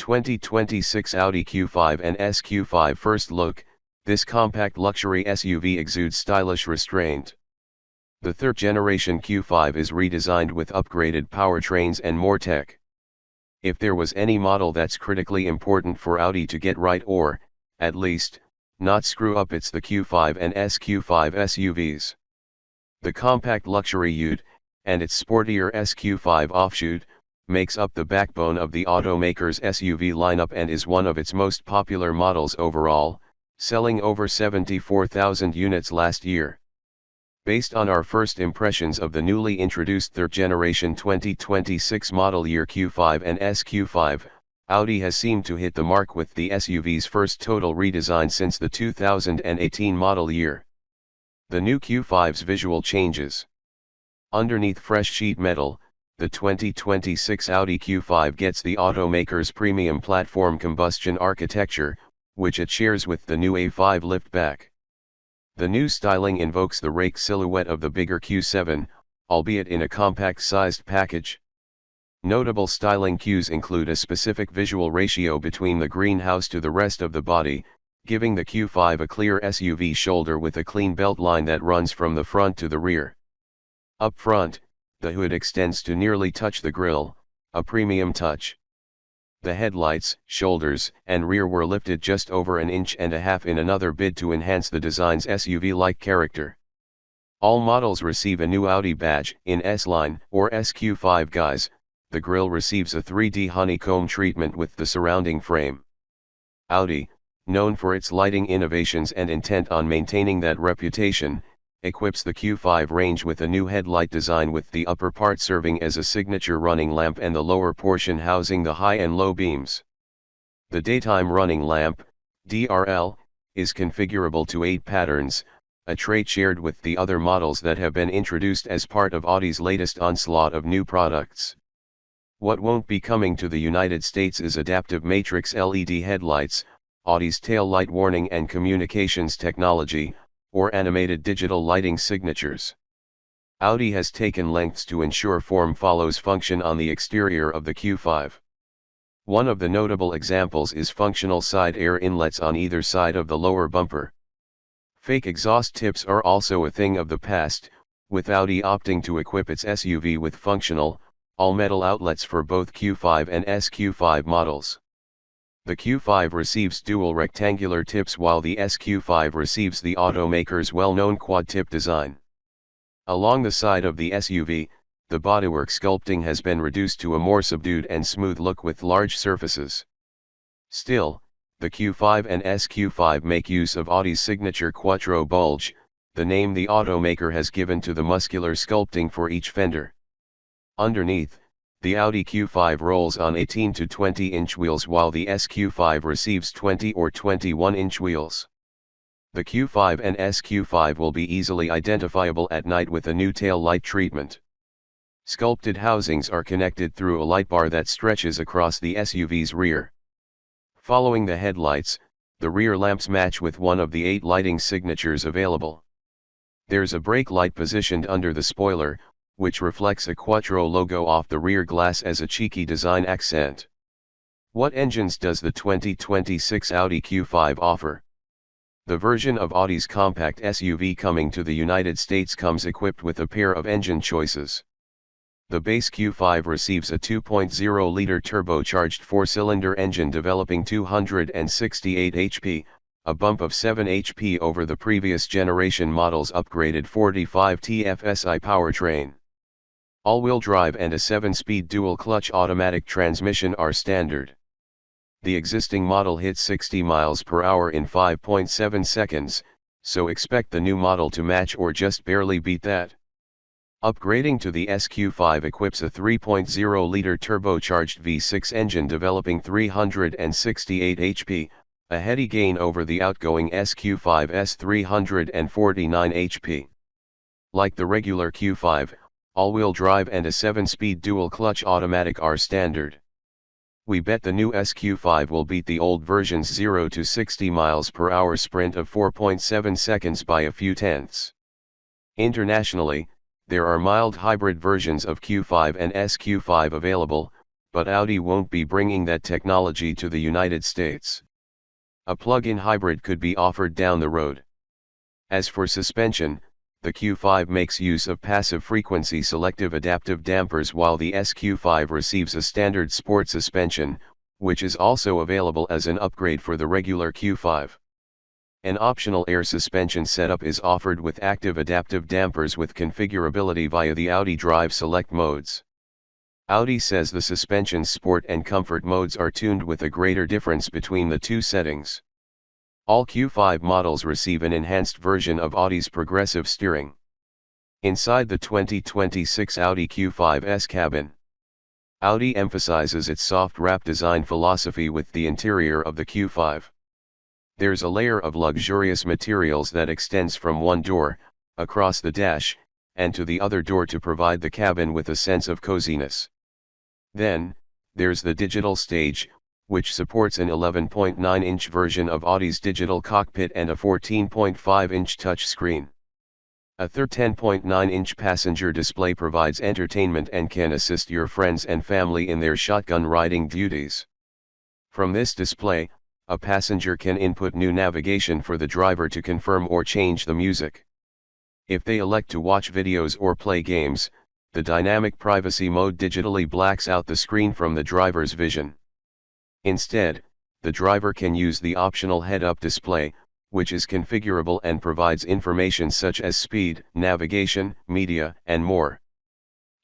2026 Audi Q5 and SQ5 First look, this compact luxury SUV exudes stylish restraint. The third-generation Q5 is redesigned with upgraded powertrains and more tech. If there was any model that's critically important for Audi to get right or, at least, not screw up, it's the Q5 and SQ5 SUVs. The compact luxury Ute, and its sportier SQ5 offshoot, makes up the backbone of the automaker's SUV lineup and is one of its most popular models overall, selling over 74,000 units last year. Based on our first impressions of the newly introduced third-generation 2026 model year Q5 and SQ5, Audi has seemed to hit the mark with the SUV's first total redesign since the 2018 model year. The new Q5's visual changes. Underneath fresh sheet metal, the 2026 Audi Q5 gets the automaker's premium platform combustion architecture, which it shares with the new A5 liftback. The new styling invokes the rake silhouette of the bigger Q7, albeit in a compact-sized package. Notable styling cues include a specific visual ratio between the greenhouse to the rest of the body, giving the Q5 a clear SUV shoulder with a clean belt line that runs from the front to the rear. Up front, the hood extends to nearly touch the grille, a premium touch. The headlights, shoulders, and rear were lifted just over 1.5 inches in another bid to enhance the design's SUV-like character. All models receive a new Audi badge in S-Line or SQ5 guise. The grille receives a 3D honeycomb treatment with the surrounding frame. Audi, known for its lighting innovations and intent on maintaining that reputation, equips the Q5 range with a new headlight design, with the upper part serving as a signature running lamp and the lower portion housing the high and low beams. The daytime running lamp, DRL, is configurable to 8 patterns, a trait shared with the other models that have been introduced as part of Audi's latest onslaught of new products. What won't be coming to the United States is adaptive matrix LED headlights, Audi's tail light warning and communications technology, or animated digital lighting signatures. Audi has taken lengths to ensure form follows function on the exterior of the Q5. One of the notable examples is functional side air inlets on either side of the lower bumper. Fake exhaust tips are also a thing of the past, with Audi opting to equip its SUV with functional, all-metal outlets for both Q5 and SQ5 models. The Q5 receives dual rectangular tips while the SQ5 receives the automaker's well-known quad-tip design. Along the side of the SUV, the bodywork sculpting has been reduced to a more subdued and smooth look with large surfaces. Still, the Q5 and SQ5 make use of Audi's signature Quattro bulge, the name the automaker has given to the muscular sculpting for each fender. Underneath, the Audi Q5 rolls on 18 to 20-inch wheels while the SQ5 receives 20 or 21-inch wheels. The Q5 and SQ5 will be easily identifiable at night with a new tail light treatment. Sculpted housings are connected through a light bar that stretches across the SUV's rear. Following the headlights, the rear lamps match with one of the 8 lighting signatures available. There's a brake light positioned under the spoiler, which reflects a Quattro logo off the rear glass as a cheeky design accent. What engines does the 2026 Audi Q5 offer? The version of Audi's compact SUV coming to the United States comes equipped with a pair of engine choices. The base Q5 receives a 2.0-liter turbocharged 4-cylinder engine developing 268 HP, a bump of 7 HP over the previous generation model's upgraded 45 TFSI powertrain. All-wheel drive and a 7-speed dual-clutch automatic transmission are standard. The existing model hits 60 miles per hour in 5.7 seconds, so expect the new model to match or just barely beat that. Upgrading to the SQ5 equips a 3.0-liter turbocharged V6 engine developing 368 HP, a heady gain over the outgoing SQ5's 349 HP. Like the regular Q5, all-wheel drive and a 7-speed dual-clutch automatic are standard. We bet the new SQ5 will beat the old version's 0 to 60 miles per hour sprint of 4.7 seconds by a few tenths. Internationally, there are mild hybrid versions of Q5 and SQ5 available, but Audi won't be bringing that technology to the United States. A plug-in hybrid could be offered down the road. As for suspension, the Q5 makes use of passive frequency selective adaptive dampers while the SQ5 receives a standard sport suspension, which is also available as an upgrade for the regular Q5. An optional air suspension setup is offered with active adaptive dampers with configurability via the Audi Drive Select modes. Audi says the suspension's sport and comfort modes are tuned with a greater difference between the two settings. All Q5 models receive an enhanced version of Audi's progressive steering. Inside the 2026 Audi Q5's cabin, Audi emphasizes its soft wrap design philosophy with the interior of the Q5. There's a layer of luxurious materials that extends from one door, across the dash, and to the other door to provide the cabin with a sense of coziness. Then, there's the digital stage, which supports an 11.9-inch version of Audi's digital cockpit and a 14.5-inch touchscreen. A third 10.9-inch passenger display provides entertainment and can assist your friends and family in their shotgun riding duties. From this display, a passenger can input new navigation for the driver to confirm or change the music. If they elect to watch videos or play games, the dynamic privacy mode digitally blacks out the screen from the driver's vision. Instead, the driver can use the optional head-up display, which is configurable and provides information such as speed, navigation, media, and more.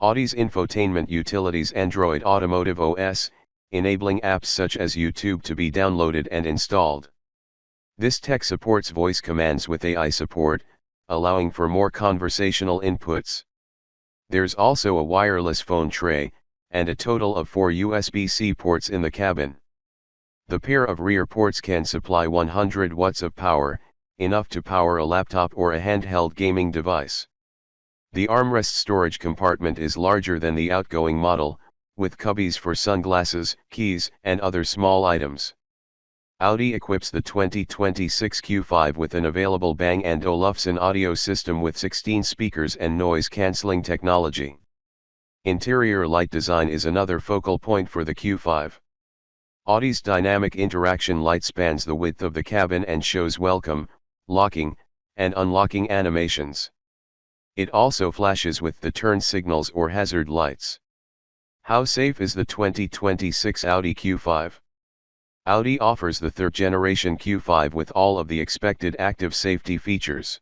Audi's infotainment utilities Android Automotive OS, enabling apps such as YouTube to be downloaded and installed. This tech supports voice commands with AI support, allowing for more conversational inputs. There's also a wireless phone tray, and a total of 4 USB-C ports in the cabin. The pair of rear ports can supply 100 watts of power, enough to power a laptop or a handheld gaming device. The armrest storage compartment is larger than the outgoing model, with cubbies for sunglasses, keys, and other small items. Audi equips the 2026 Q5 with an available Bang & Olufsen audio system with 16 speakers and noise-cancelling technology. Interior light design is another focal point for the Q5. Audi's dynamic interaction light spans the width of the cabin and shows welcome, locking, and unlocking animations. It also flashes with the turn signals or hazard lights. How safe is the 2026 Audi Q5? Audi offers the third-generation Q5 with all of the expected active safety features.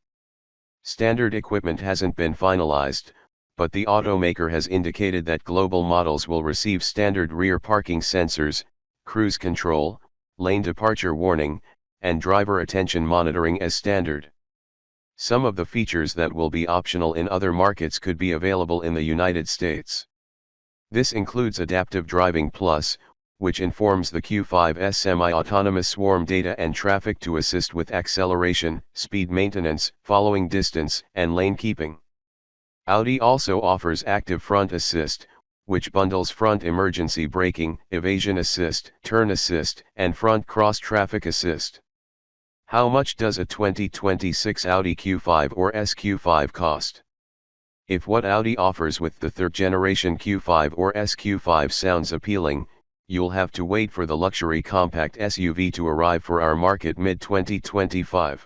Standard equipment hasn't been finalized, but the automaker has indicated that global models will receive standard rear parking sensors, cruise control, lane departure warning, and driver attention monitoring as standard. Some of the features that will be optional in other markets could be available in the United States. This includes Adaptive Driving Plus, which informs the Q5's semi-autonomous swarm data and traffic to assist with acceleration, speed maintenance, following distance, and lane keeping. Audi also offers Active Front Assist, which bundles front emergency braking, evasion assist, turn assist, and front cross-traffic assist. How much does a 2026 Audi Q5 or SQ5 cost? If what Audi offers with the third-generation Q5 or SQ5 sounds appealing, you'll have to wait for the luxury compact SUV to arrive for our market mid-2025.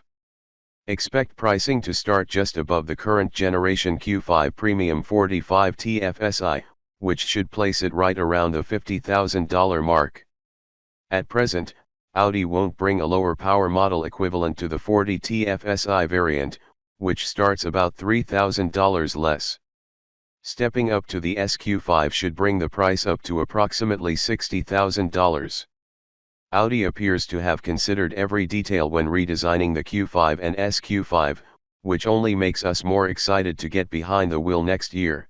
Expect pricing to start just above the current generation Q5 Premium 45 TFSI, which should place it right around the $50,000 mark. At present, Audi won't bring a lower power model equivalent to the 40 TFSI variant, which starts about $3,000 less. Stepping up to the SQ5 should bring the price up to approximately $60,000. Audi appears to have considered every detail when redesigning the Q5 and SQ5, which only makes us more excited to get behind the wheel next year.